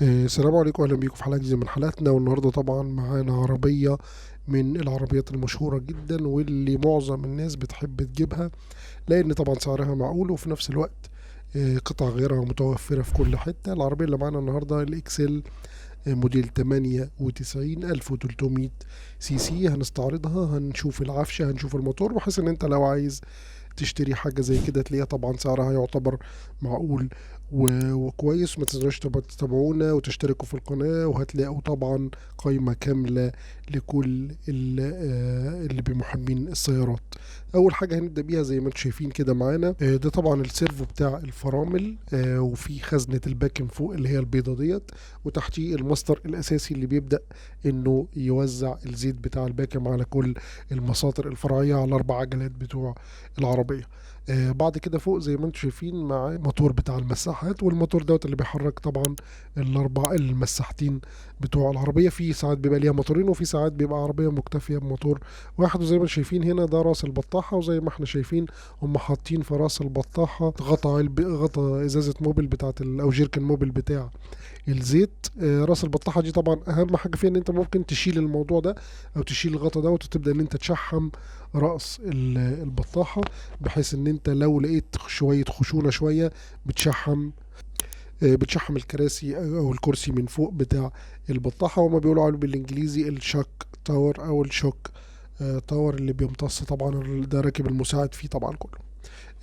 السلام عليكم، اهلا بيكم في حلقه جديده من حلقاتنا. والنهارده طبعا معانا عربيه من العربيات المشهوره جدا واللي معظم الناس بتحب تجيبها، لان طبعا سعرها معقول وفي نفس الوقت قطع غيارها متوفره في كل حته. العربيه اللي معانا النهارده الاكسل موديل 98 1300 سي سي. هنستعرضها، هنشوف العفشه، هنشوف الموتور، بحيث ان انت لو عايز تشتري حاجة زي كده تلاقيها طبعا سعرها يعتبر معقول وكويس. ما تنسوش تتابعونا وتشتركوا في القناة، وهتلاقوا طبعا قائمة كاملة لكل اللي بمحبين السيارات. أول حاجة هنبدأ بيها زي ما انتم شايفين كده معانا، ده طبعا السيرفو بتاع الفرامل، وفي خزنة الباكن فوق اللي هي البيضة ديت، وتحتيه الماستر الأساسي اللي بيبدأ إنه يوزع الزيت بتاع الباكن على كل المساطر الفرعية على الأربع عجلات بتوع العربية. بعد كده فوق زي ما انتم شايفين مع الموتور بتاع المساحات، والموتور دوت اللي بيحرك طبعا الاربع المساحتين بتوع العربيه. في ساعات بيبقى ليها موتورين، وفي ساعات بيبقى عربيه مكتفيه بموتور واحد. وزي ما شايفين هنا ده راس البطاحه، وزي ما احنا شايفين هم حاطين في راس البطاحه غطا ازازه موبل بتاعت او جيركن موبل بتاع الزيت. راس البطاحه دي طبعا اهم حاجه فيها ان انت ممكن تشيل الموضوع ده او تشيل الغطا دوت، وتبدا ان انت تشحم راس البطاحه، بحيث ان انت لو لقيت شويه خشونه شويه بتشحم الكراسي او الكرسي من فوق بتاع البطاحه. وما بيقولوا عليه بالانجليزي الشاك تاور او الشوك تاور، اللي بيمتص طبعا ده راكب المساعد فيه طبعا كله.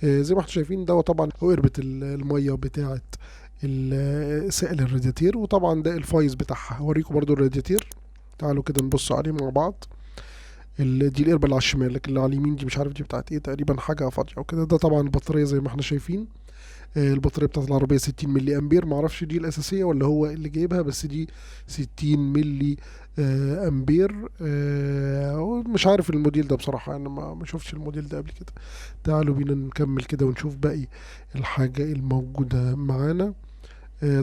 زي ما احنا شايفين ده طبعا هو قربة المية بتاعة سائل الرادياتير، وطبعا ده الفايز بتاعها. هوريكم برضو الرادياتير، تعالوا كده نبص عليه مع بعض. دي القربة اللي على الشمال، لكن اللي على اليمين دي مش عارف دي بتاعت ايه، تقريبا حاجة فاضية او كده. ده طبعا البطارية زي ما احنا شايفين. البطارية بتاعت العربية 60 ملي امبير، معرفش دي الاساسية ولا هو اللي جايبها، بس دي 60 ملي امبير. مش عارف الموديل ده بصراحة، انا ما شفتش الموديل ده قبل كده. تعالوا بينا نكمل كده ونشوف باقي الحاجة الموجودة معانا.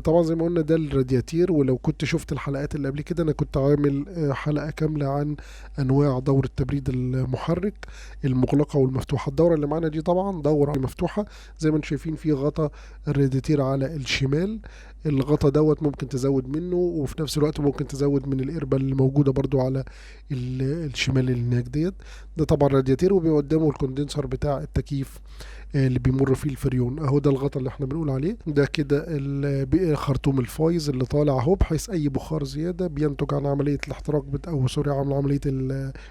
طبعا زي ما قلنا ده الرادياتير. ولو كنت شفت الحلقات اللي قبل كده انا كنت عامل حلقة كاملة عن انواع دورة تبريد المحرك المغلقة والمفتوحة. الدورة اللي معانا دي طبعا دورة مفتوحة. زي ما انتم شايفين في غطا الرادياتير على الشمال. الغطا دوت ممكن تزود منه، وفي نفس الوقت ممكن تزود من القربة اللي موجودة برضو على الشمال اللي هناك ديت. ده طبعا رادياتير، وبيبقى قدامه الكوندنسر بتاع التكييف اللي بيمر فيه الفريون اهو. ده الغطا اللي احنا بنقول عليه. ده كده خرطوم الفايز اللي طالع اهو، بحيث اي بخار زياده بينتج عن عمليه الاحتراق او سوري عن عمليه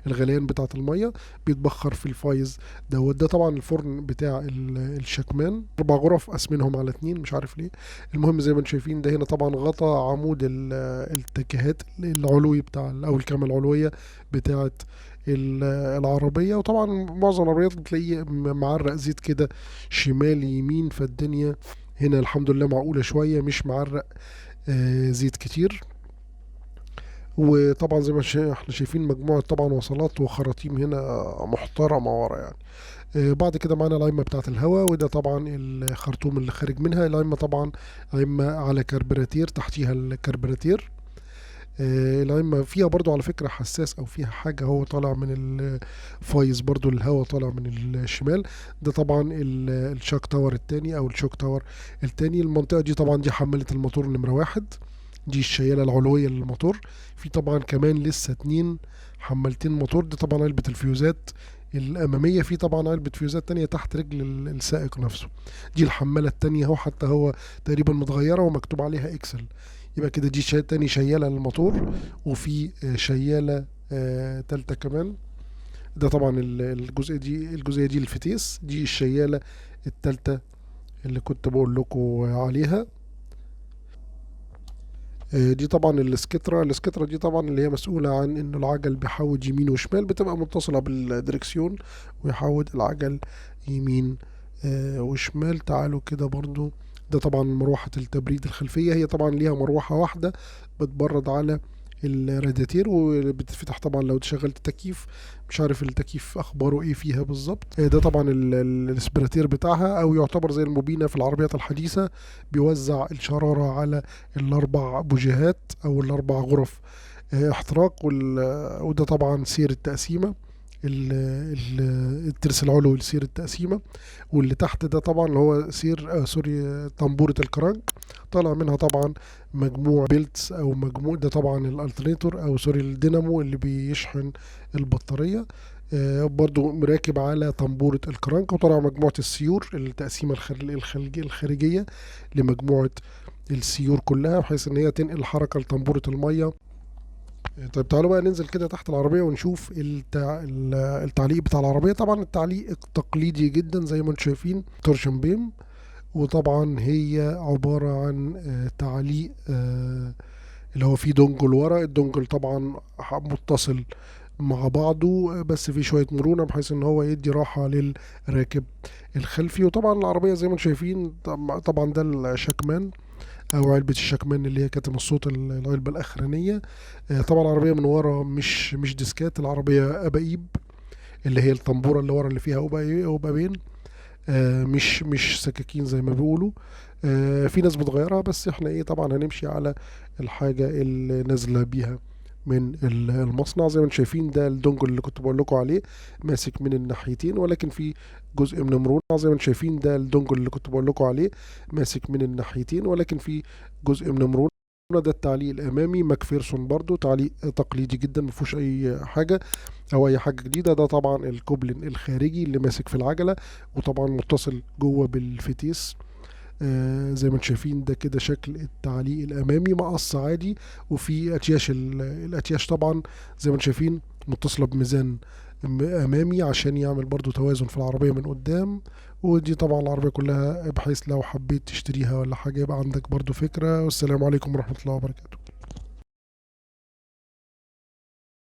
الغليان بتاعه الميه بيتبخر في الفايز دوت. ده طبعا الفرن بتاع الشكمان، اربع غرف قاسمينهم على اتنين مش عارف ليه. المهم زي ما انتم شايفين ده هنا طبعا غطا عمود التكيهات العلوي بتاع او الكاميرا العلويه بتاعه العربية. وطبعا معظم العربيات بتلاقيه معرق زيت كده شمال يمين، فالدنيا هنا الحمد لله معقولة شوية، مش معرق زيت كتير. وطبعا زي ما احنا شايفين مجموعة طبعا وصلات وخراطيم هنا محترمة ورا يعني. بعد كده معانا العلمة بتاعة الهواء، وده طبعا الخرطوم اللي خارج منها. العلمة طبعا علمة على كربراتير، تحتيها الكربراتير. العلمة فيها برضو على فكرة حساس او فيها حاجة هو طالع من الفايز، برضو الهواء طالع من الشمال. ده طبعا الشاك تاور التاني او الشوك تاور التاني. المنطقة دي طبعا دي حمالة الموتور نمرة واحد، دي الشيالة العلوية للموتور. في طبعا كمان لسه اتنين حمالتين موتور. دي طبعا علبة الفيوزات الأمامية. في طبعا علبة فيوزات تانية تحت رجل السائق نفسه. دي الحمالة التانية اهو، حتى هو تقريبا متغيرة ومكتوب عليها اكسل. يبقى كده دي تاني شيالة للموتور. وفي شيالة تالتة كمان. ده طبعا الجزئية دي الفتيس، دي الشيالة التالتة اللي كنت بقول لكم عليها. دي طبعا السكترا دي طبعا اللي هي مسؤولة عن انه العجل بيحود يمين وشمال، بتبقى متصلة بالدركسيون ويحود العجل يمين وشمال. تعالوا كده برضو. ده طبعا مروحة التبريد الخلفية، هي طبعا ليها مروحة واحدة بتبرد على الرادياتير، وبتتفتح طبعا لو شغلت التكييف. مش عارف التكييف اخباره ايه فيها بالظبط. ده طبعا الاسبراتير بتاعها، او يعتبر زي الموبينة في العربيات الحديثة، بيوزع الشرارة على الاربع بوجيهات او الاربع غرف احتراق. وده طبعا سير التقسيمة الترس العلوي لسير التقسيمة. واللي تحت ده طبعا اللي هو سير سوري طنبورة الكرنك، طالع منها طبعا مجموع بيلتس او مجموع، ده طبعا الالترنيتور او سوري الدينامو اللي بيشحن البطارية. برضو مركب على طنبورة الكرنك، وطلع مجموعة السيور التقسيمة الخارجية لمجموعة السيور كلها، بحيث ان هي تنقل حركة لطنبورة المية. طيب تعالوا بقى ننزل كده تحت العربية ونشوف التعليق بتاع العربية. طبعا التعليق التقليدي جدا زي ما انتم شايفين تورشن بيم. وطبعا هي عبارة عن تعليق اللي هو فيه دونجل ورا. الدونجل طبعا متصل مع بعضه، بس في شوية مرونة بحيث ان هو يدي راحة للراكب الخلفي. وطبعا العربية زي ما انتم شايفين طبعا ده الشكمان او علبة الشكمان اللي هي كاتم الصوت، العلبة الاخرانية. طبعا العربية من ورا مش ديسكات، العربية ابايب اللي هي الطنبورة اللي ورا اللي فيها أوبابين. مش سكاكين زي ما بيقولوا. في ناس بتغيرها، بس احنا ايه طبعا هنمشي على الحاجة اللي نازلة بيها من المصنع. زي ما انتم شايفين ده الدونجل اللي كنت بقول لكم عليه، ماسك من الناحيتين ولكن في جزء من مرونة. زي ما انتم شايفين ده الدونجل اللي كنت بقول لكم عليه، ماسك من الناحيتين ولكن في جزء من مرونة. ده التعليق الامامي ماكفيرسون، برضو تعليق تقليدي جدا مفيهوش اي حاجه او اي حاجه جديده. ده طبعا الكوبلين الخارجي اللي ماسك في العجله، وطبعا متصل جوه بالفتيس. زي ما انتم شايفين ده كده شكل التعليق الامامي، مقص عادي. وفي اتياش الاتياش طبعا زي ما انتم شايفين متصله بميزان امامي عشان يعمل برضو توازن في العربيه من قدام. ودي طبعا العربيه كلها بحيث لو حبيت تشتريها ولا حاجه يبقى عندك برضو فكره. والسلام عليكم ورحمه الله وبركاته.